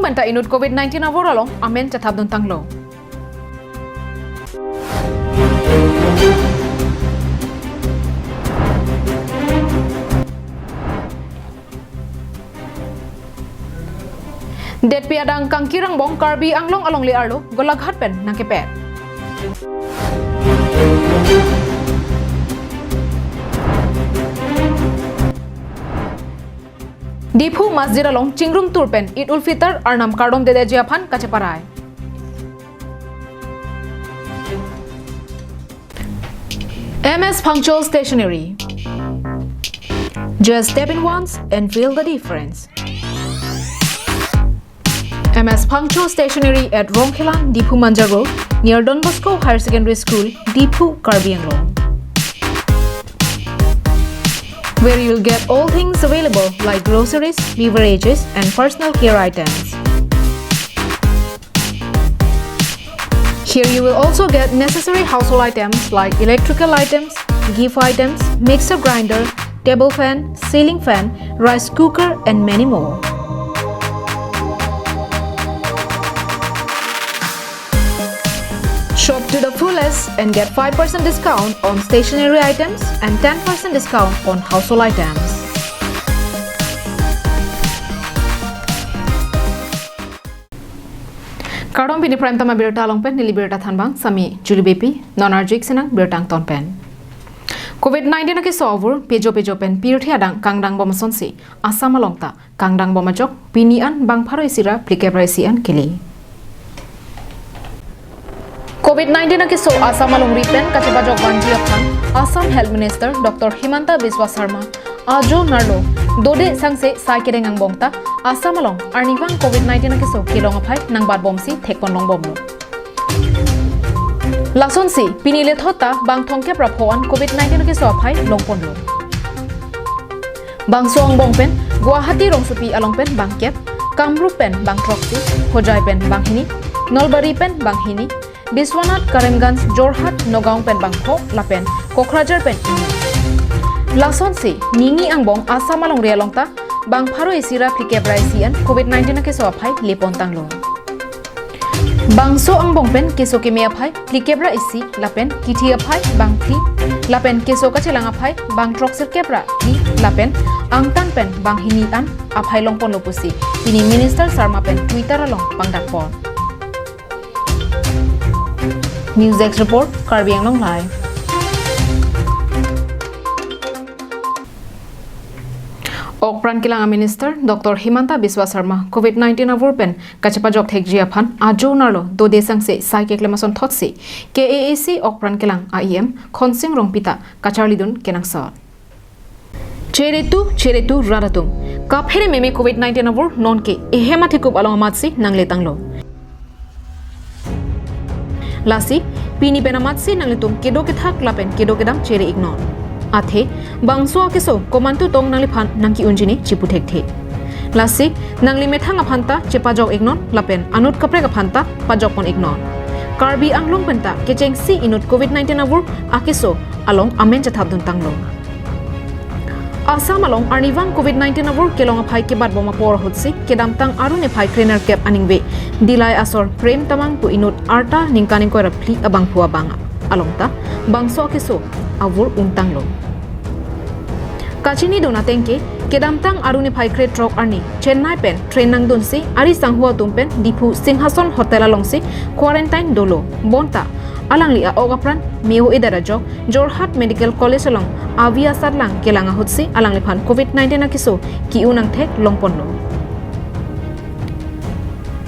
banta inut COVID-19 avoralong amen chathap dun tanglo. Det piadang kangkirang bong Karbi Anglong along liarlo golaghat pen nang kepet. Dipu Masjid along Chingrum Turpen Eid ul Fitr Arnam Kardom Dede Jiaphan Kaceparai. MS Punctual Stationery. Just step in once and feel the difference. MS Punctual Stationery at Rongkhelang, Dipu Manjar Road, near Don Bosco Higher Secondary School, Dipu, Karbi Anglong. Where you'll get all things available like groceries, beverages, and personal care items. Here you will also get necessary household items like electrical items, gift items, mixer grinder, table fan, ceiling fan, rice cooker, and many more. Shop to the fullest and get 5% discount on stationery items and 10% discount on household items. Kardom pini prime tama birta long pen nili birta thanbang sami julibepi non-arjik senang birtang ton pen. COVID-19 ke solver pejo pen pirthi adang kangdang bomason si asama longta kangdang bomajok pinian bang pharo isira plikebraisian kili. COVID-19 ke so Assam along ripen kachapajok banji aphan Assam Health Minister Dr. Himanta Biswa Sharma ajo narlo dode sangse saikireng ang bongta Assam along arnibang COVID-19 ke so kilong aphai nang bad bomsi thekpon long bomlo lason si pinile thota bang thongke praphoan COVID-19 ke so aphai longpon lo bang song bongpen Guwahati rongsupi along pen bang kep Kamrup pen bang troksi Hojai pen bang hini Nolbari pen bang hini Biswanath, Karimganj, Jorhat, Nagaon pen bangkho, lapen, Kokrajhar pen ini. Lason si, ningi ang bong Assam along realongta, bang pharo isira plikebraisian COVID-19 ke so aphai lepon tanglo. Bangso ang bong pen keso kemi aphai plikebra isi lapen kiti aphai bang thi, lapen keso kachelang aphai bang troksir kebra thi, lapen angtan pen bang hinian aphai longpon lopusi. Ini Minister Sharma pen Twitter along pangdakpon. News X Report, Karbi Anglong Live. Okpran Kilang Minister Dr. Himanta Biswa Sharma COVID-19 avurpen kachapajok thekjiaphan ajo narlo do desang se saike klemason thotsi KAAC Okpran Kilang IEM khonsing rongpita kacharlidun kenangsar. Cheretu radatum kaphere meme COVID-19 avur nonke ehema thekup along amatsi nangle tanglo. Lasi, pini penamatsi nanglitum kedo kethak lapen kedo kedam chere ignore. Athe, bangso akeso komantu tong nangliphan nangki unjini chiputhek the. Lasi, nangli methang aphanta chepajok ignore lapen anut kapre aphanta pajok pon ignore. Karbi Anglong penta kecheng si inut COVID-19 avur akeso along amen chathabdun tanglo. Assam along arnivang COVID-19 avur kelong aphai ke bad boma por hotsi kedam tang arune phai trainer cap aningbe dilai asor prem tamang tu inut arta ningkaning ko rapli abang phua banga alongta bangso keso avur untang lo kachini dona tengke kedam tang arune phai kre trok arni Chennai pen train nang donsi ari sanghua tumpen Dipu Singhason hotel alongsi quarantine dolo bonta alangli a ogapran meu edarajok Jorhat Medical College along avia sarlang kelanga hotsi alangli phan COVID-19 akiso ki unang thek longponlo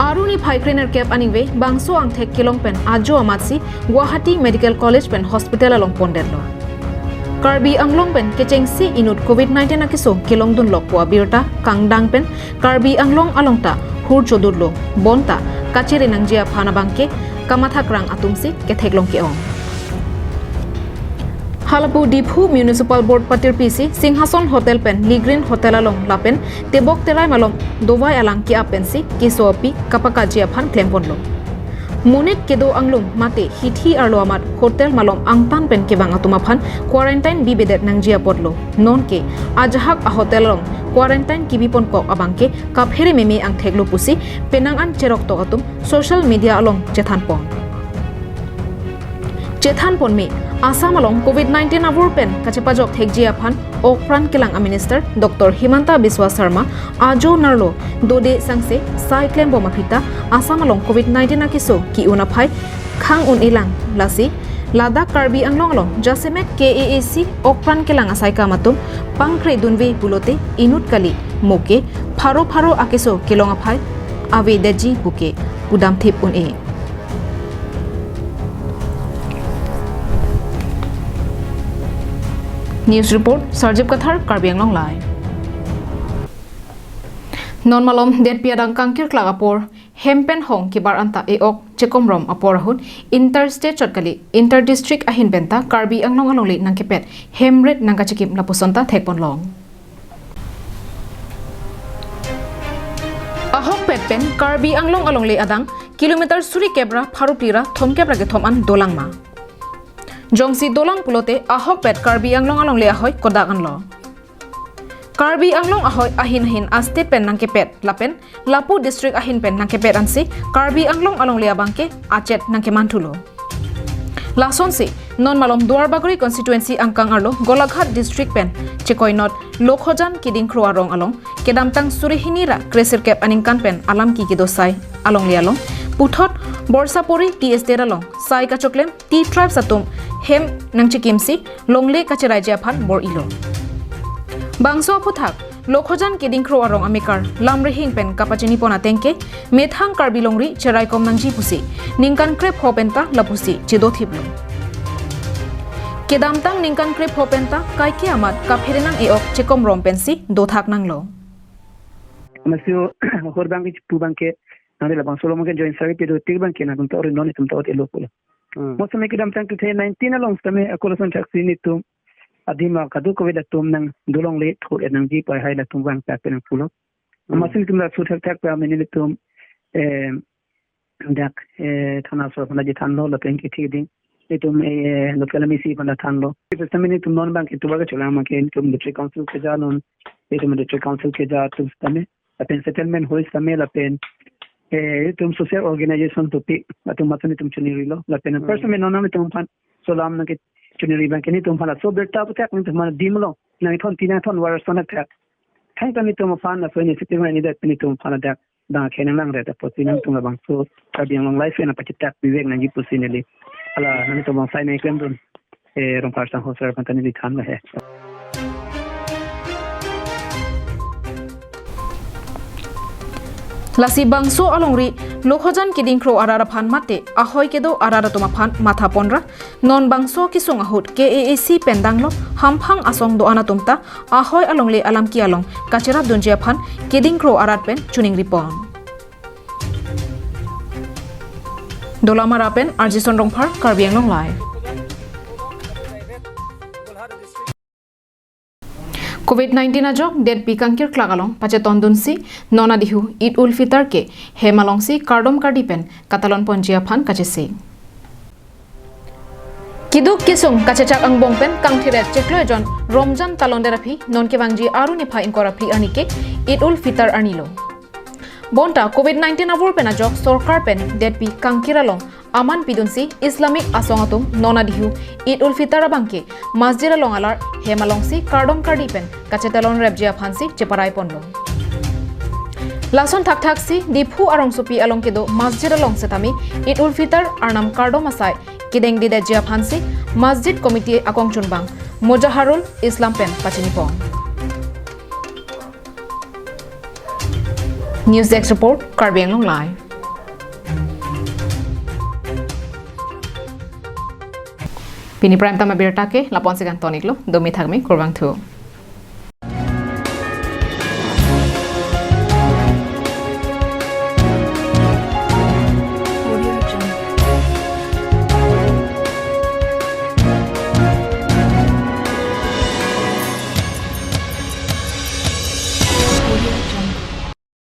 aruni phai trainer cap aningwe bangso ang thek kelong pen ajo amatsi Guwahati Medical College pen hospital along ponderlo Karbi Anglong pen kechengsi inut COVID-19 akiso kelong dun lokwa birta kangdang pen Karbi Anglong alongta hur chodurlo bonta kachere nangjia phana bangke kamathakrang atumsi ketheklong ke ong Halapu Dipu Municipal Board Patir PC Singhason Hotel pen Ligreen Hotel along lapen tebok terai malom dowai alang ki apensi kisopi kapakaji aphan klemponlo Munit kedo anglung mate hithi arlo amat hotel malom angtan pen ke bang atumaphan quarantine bibedet nang jia podlo non ke ajahak a hotel long quarantine kibipon ko abangke kaphere meme ang theglo pusi penang an cherok to atum social media along Chethan pon me Assam along COVID-19 avur pen kachepajok thekjia phan okpran kilang a minister Dr. Himanta Biswa Sharma ajo narlo dode sangse cyclem boma phita Assam along COVID-19 akiso ki unaphai khang un ilang lasi Ladakh Karbi Anglong along Jasemek KAAC okpran kilang asaika matum pangkre dunwe bulote inut kali moke pharo akiso kilong aphai ave deji buke udam thip un e News report Sarjib Kathar Karbi Anglong Live Non malom det piadang kangkir klagapor hempen hong kibar anta eok chekomrom aporahun interstate chotkali interdistrict ahin benta Karbi Anglong alongli nangkepet hemret nangkachikim lapusonta thekpon long ahok petpen Karbi Anglong alongli adang kilometer suri kebra pharuplira thomkebra ge thoman dolangma Jongsi dolang pulote ahok pet Karbi Anglong along le ahoy kodakan lo. Karbi Anglong ahoy ahin astet pen nangke pet lapen Lapu district ahin pen nangke pet ansi Karbi Anglong along le abangke achet nangke mantulo. Lason si non malom Duarbaguri constituency angkang arlo Golaghat district pen chekoinot Lokhojan kiding kro arong along kedamtang surihinira kresir kep aningkan pen alam ki kidosai along le along Puthot Borsapori T Estate along Sai Kachoklem T Tribes atum hem nangchikimsi longle kacheraja phan bor ilo Bangso Puthak Lokhojan kidingkro arong amikar lamrehing pen kapachini pona tengke methang Karbi longri cherai kom nangji pusi ningkan krep hopenta lapusi chido thiblo Kedamtang ningkan krep hopenta kaiki amat kapherenang eok chekom rompensi dothak nanglo Masio horbang pubangke nare labang solo mungkin join sari pedo tigbang kena kunta ori non itum tawat elokula Masa me kidam tang kithe 19 along stame akolason taxi ni tum adima kadu ko weda tum nang dolong le thur enang ji pai hai la tum wang tak pen pulo masin tum la suthak tak pa meni le tum dak thana so na ji thanlo la pen ki thi ding le tum lo kala mi si panda thanlo pe stame ni tum non bank tu baga chola ma ke tum district council ke ja non le tum district council ke ja tum stame pen settlement hoi stame la pen tum social organization to pi atum matani tum chuniri lo la pen person me nona me tum pan solam na ke chuniri bank ni tum phala so beta patak ni tum dimlo na thon tina thon war sona tak thang ta ni tum fan na fene sipi ma ni da ni tum phala da da khenang lang re ta potinang tum bang so tabi ang life na pachitak bivek na ji pusineli ala na tum bang sai na klem dun rom parsa ho sir pantani di than la hai Lasi bangso alongri Lokhojan kidingkro arara phan mate ahoy kedo arara toma phan matha ponra non bangso kisung ahut KAAC pendanglo hamphang asong do anatumta ahoy alongle alam ki along kachera donjia phan kidingkro arat pen chuning ripon Dolamara pen Arjison Rongphar Karbi Anglong Live COVID-19 ajok det pikangkir klagalong pache tondunsi nona dihu Eid ul Fitr ke hemalongsi kardom kardipen katalon ponjia phan kachesi Kiduk kisung kachechak ang bongpen kangthiret cheklojon Romjan talonderapi non kewangji aru nepha inkorapi anike Eid ul Fitr anilo Bonta COVID-19 avur pen ajok sorkar pen det pikangkiralong Aman pidunsi Islamic asongatum nona dihu Eid ul Fitr abangke masjid along alar hemalongsi kardom kardipen kachetalon rebjia phansi cheparai ponlo Lason thak si diphu arong supi along kedo masjid along setami Eid ul Fitr arnam kardom asai kideng dide jia phansi masjid committee akong chunbang Mojaharul Islam pen pachinipon News Desk report Karbi Anglong Live Pini prime tama birta ke lapon sigan tonik lo domi thagmi kurwang thu